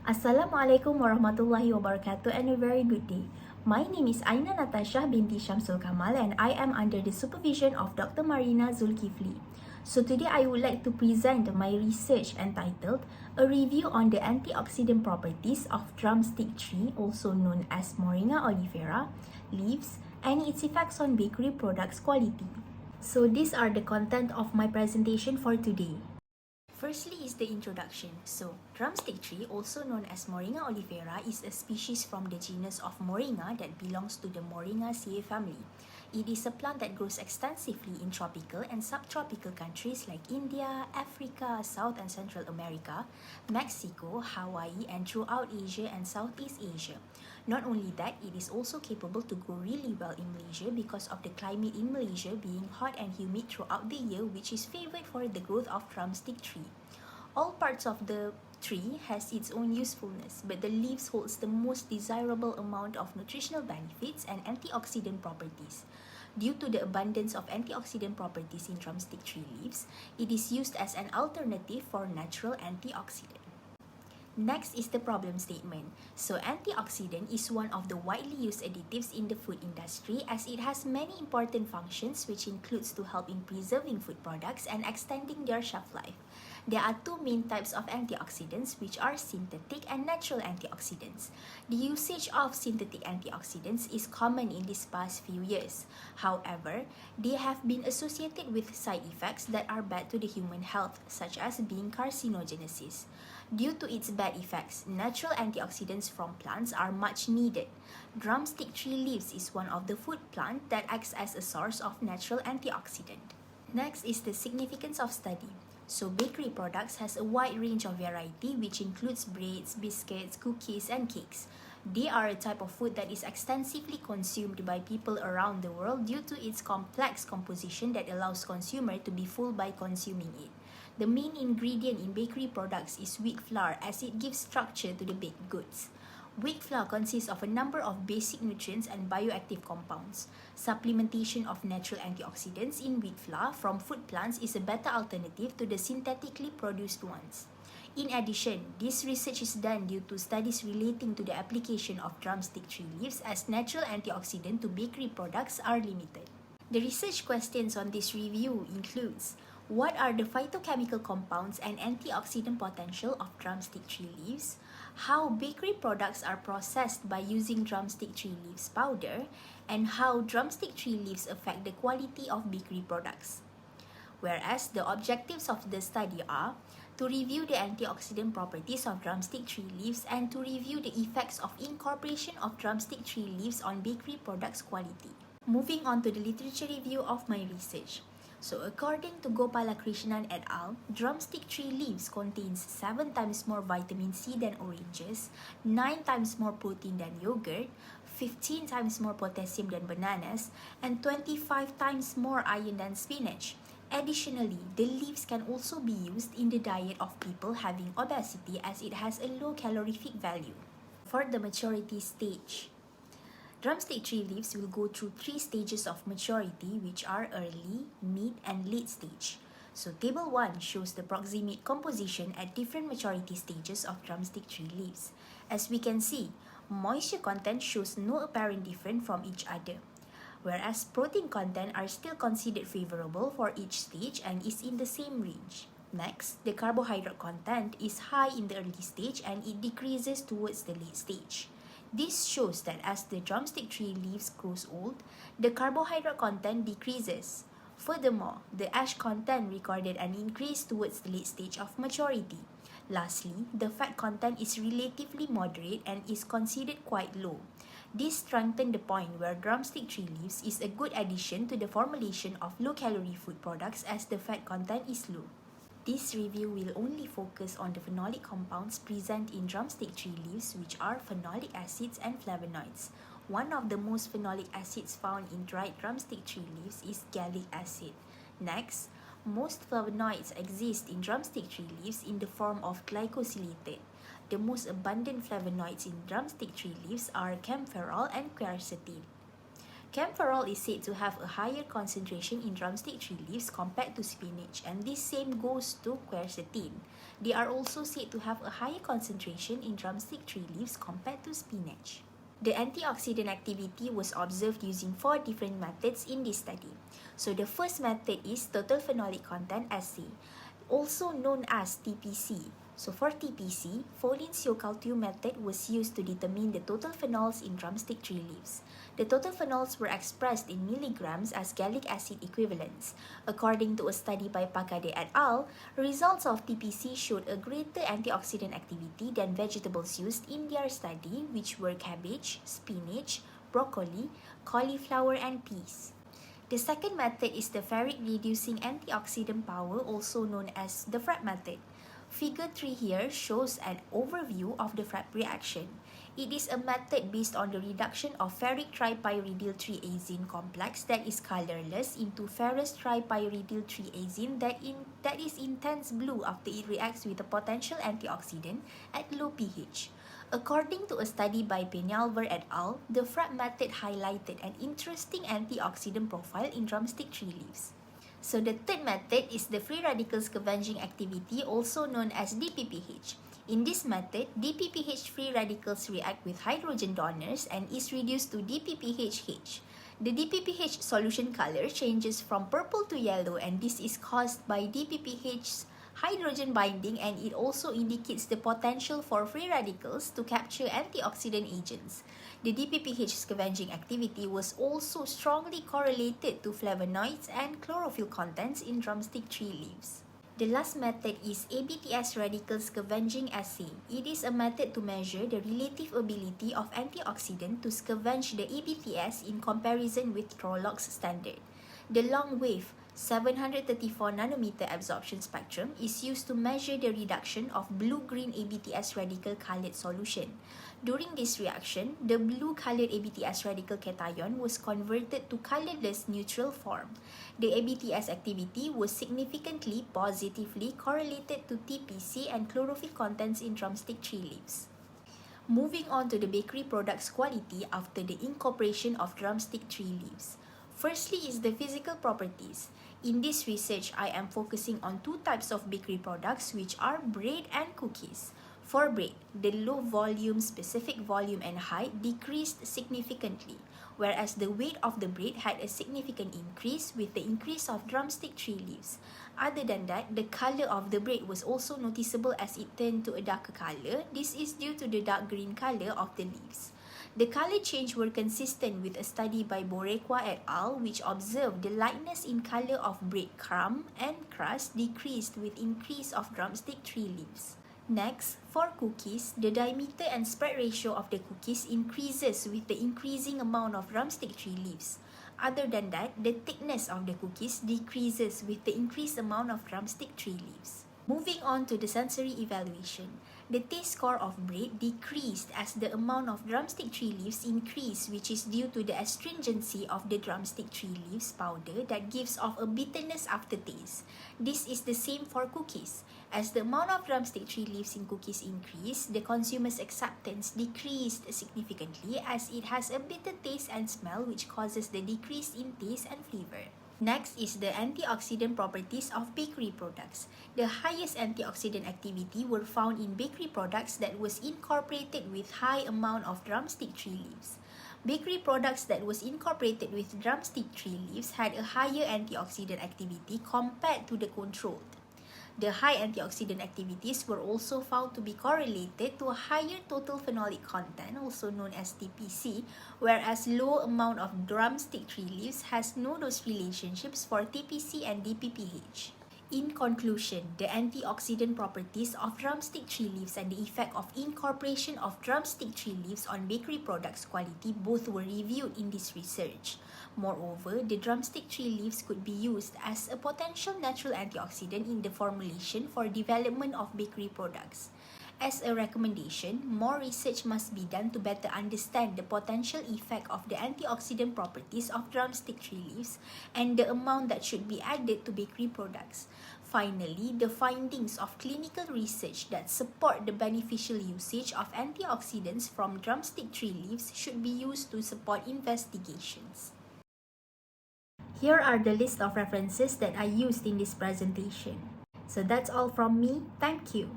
Assalamualaikum warahmatullahi wabarakatuh and a very good day. My name is Aina Natashah binti Shamsul Kamal and I am under the supervision of Dr. Marina Zulkifli. So today I would like to present my research entitled A Review on the Antioxidant Properties of Drumstick Tree, also known as Moringa oleifera, leaves, and its effects on bakery products quality. So these are the content of my presentation for today. Firstly is the introduction. So, drumstick tree, also known as Moringa oleifera, is a species from the genus of Moringa that belongs to the Moringaceae family. It is a plant that grows extensively in tropical and subtropical countries like India, Africa, South and Central America, Mexico, Hawaii, and throughout Asia and Southeast Asia. Not only that, it is also capable to grow really well in Malaysia because of the climate in Malaysia being hot and humid throughout the year, which is favored for the growth of drumstick tree. All parts of the tree has its own usefulness, but the leaves holds the most desirable amount of nutritional benefits and antioxidant properties. Due to the abundance of antioxidant properties in drumstick tree leaves, it is used as an alternative for natural antioxidant. Next is the problem statement. So antioxidant is one of the widely used additives in the food industry as it has many important functions which includes to help in preserving food products and extending their shelf life. There are two main types of antioxidants which are synthetic and natural antioxidants. The usage of synthetic antioxidants is common in these past few years. However, they have been associated with side effects that are bad to the human health, such as being carcinogenesis. Due to its bad effects, natural antioxidants from plants are much needed. Drumstick tree leaves is one of the food plants that acts as a source of natural antioxidant. Next is the significance of study. So bakery products has a wide range of variety which includes breads, biscuits, cookies, and cakes. They are a type of food that is extensively consumed by people around the world due to its complex composition that allows consumer to be full by consuming it. The main ingredient in bakery products is wheat flour as it gives structure to the baked goods. Wheat flour consists of a number of basic nutrients and bioactive compounds. Supplementation of natural antioxidants in wheat flour from food plants is a better alternative to the synthetically produced ones. In addition, this research is done due to studies relating to the application of drumstick tree leaves as natural antioxidant to bakery products are limited. The research questions on this review includes: what are the phytochemical compounds and antioxidant potential of drumstick tree leaves? How bakery products are processed by using drumstick tree leaves powder? And how drumstick tree leaves affect the quality of bakery products? Whereas the objectives of the study are to review the antioxidant properties of drumstick tree leaves and to review the effects of incorporation of drumstick tree leaves on bakery products quality. Moving on to the literature review of my research. So according to Gopalakrishnan et al., drumstick tree leaves contains 7 times more vitamin C than oranges, 9 times more protein than yogurt, 15 times more potassium than bananas, and 25 times more iron than spinach. Additionally, the leaves can also be used in the diet of people having obesity as it has a low calorific value. For the maturity stage, drumstick tree leaves will go through 3 stages of maturity which are early, mid, and late stage. So table 1 shows the proximate composition at different maturity stages of drumstick tree leaves. As we can see, moisture content shows no apparent difference from each other, whereas protein content are still considered favorable for each stage and is in the same range. Next, the carbohydrate content is high in the early stage and it decreases towards the late stage. This shows that as the drumstick tree leaves grows old, the carbohydrate content decreases. Furthermore, the ash content recorded an increase towards the late stage of maturity. Lastly, the fat content is relatively moderate and is considered quite low. This strengthens the point where drumstick tree leaves is a good addition to the formulation of low-calorie food products as the fat content is low. This review will only focus on the phenolic compounds present in drumstick tree leaves, which are phenolic acids and flavonoids. One of the most phenolic acids found in dried drumstick tree leaves is gallic acid. Next, most flavonoids exist in drumstick tree leaves in the form of glycosylated. The most abundant flavonoids in drumstick tree leaves are camphorol and quercetin. Camphorol is said to have a higher concentration in drumstick tree leaves compared to spinach, and this same goes to quercetin. They are also said to have a higher concentration in drumstick tree leaves compared to spinach. The antioxidant activity was observed using 4 different methods in this study. So the first method is total phenolic content assay, also known as TPC. So for TPC, Folin-Siokaltu method was used to determine the total phenols in drumstick tree leaves. The total phenols were expressed in milligrams as gallic acid equivalents. According to a study by Pakade et al., results of TPC showed a greater antioxidant activity than vegetables used in their study, which were cabbage, spinach, broccoli, cauliflower, and peas. The second method is the ferric reducing antioxidant power, also known as the FRAP method. Figure 3 here shows an overview of the FRAP reaction. It is a method based on the reduction of ferric tripyridyl triazine complex that is colorless into ferrous tripyridyl triazine that is intense blue after it reacts with a potential antioxidant at low pH. According to a study by Peñalver et al., the FRAP method highlighted an interesting antioxidant profile in drumstick tree leaves. So the third method is the free radical scavenging activity, also known as DPPH. In this method, DPPH free radicals react with hydrogen donors and is reduced to DPPHH. The DPPH solution color changes from purple to yellow, and this is caused by DPPH's hydrogen binding, and it also indicates the potential for free radicals to capture antioxidant agents. The DPPH scavenging activity was also strongly correlated to flavonoids and chlorophyll contents in drumstick tree leaves. The last method is ABTS radical scavenging assay. It is a method to measure the relative ability of antioxidant to scavenge the ABTS in comparison with Trollocs standard. The long wave 734 nanometer absorption spectrum is used to measure the reduction of blue-green ABTS radical colored solution. During this reaction, the blue-colored ABTS radical cation was converted to colorless neutral form. The ABTS activity was significantly positively correlated to TPC and chlorophyll contents in drumstick tree leaves. Moving on to the bakery products quality after the incorporation of drumstick tree leaves. Firstly is the physical properties. In this research, I am focusing on 2 types of bakery products, which are bread and cookies. For bread, the low volume, specific volume, and height decreased significantly, whereas the weight of the bread had a significant increase with the increase of drumstick tree leaves. Other than that, the color of the bread was also noticeable as it turned to a darker color. This is due to the dark green color of the leaves. The color change were consistent with a study by Borekwa et al., which observed the lightness in color of bread crumb and crust decreased with increase of drumstick tree leaves. Next, for cookies, the diameter and spread ratio of the cookies increases with the increasing amount of drumstick tree leaves. Other than that, the thickness of the cookies decreases with the increased amount of drumstick tree leaves. Moving on to the sensory evaluation. The taste score of bread decreased as the amount of drumstick tree leaves increased, which is due to the astringency of the drumstick tree leaves powder that gives off a bitterness aftertaste. This is the same for cookies. As the amount of drumstick tree leaves in cookies increased, the consumer's acceptance decreased significantly as it has a bitter taste and smell, which causes the decrease in taste and flavor. Next is the antioxidant properties of bakery products. The highest antioxidant activity were found in bakery products that was incorporated with high amount of drumstick tree leaves. Bakery products that was incorporated with drumstick tree leaves had a higher antioxidant activity compared to the controlled. The high antioxidant activities were also found to be correlated to a higher total phenolic content, also known as TPC, whereas low amount of drumstick tree leaves has no dose relationships for TPC and DPPH. In conclusion, the antioxidant properties of drumstick tree leaves and the effect of incorporation of drumstick tree leaves on bakery products quality both were reviewed in this research. Moreover, the drumstick tree leaves could be used as a potential natural antioxidant in the formulation for development of bakery products. As a recommendation, more research must be done to better understand the potential effect of the antioxidant properties of drumstick tree leaves and the amount that should be added to bakery products. Finally, the findings of clinical research that support the beneficial usage of antioxidants from drumstick tree leaves should be used to support investigations. Here are the list of references that I used in this presentation. So that's all from me. Thank you.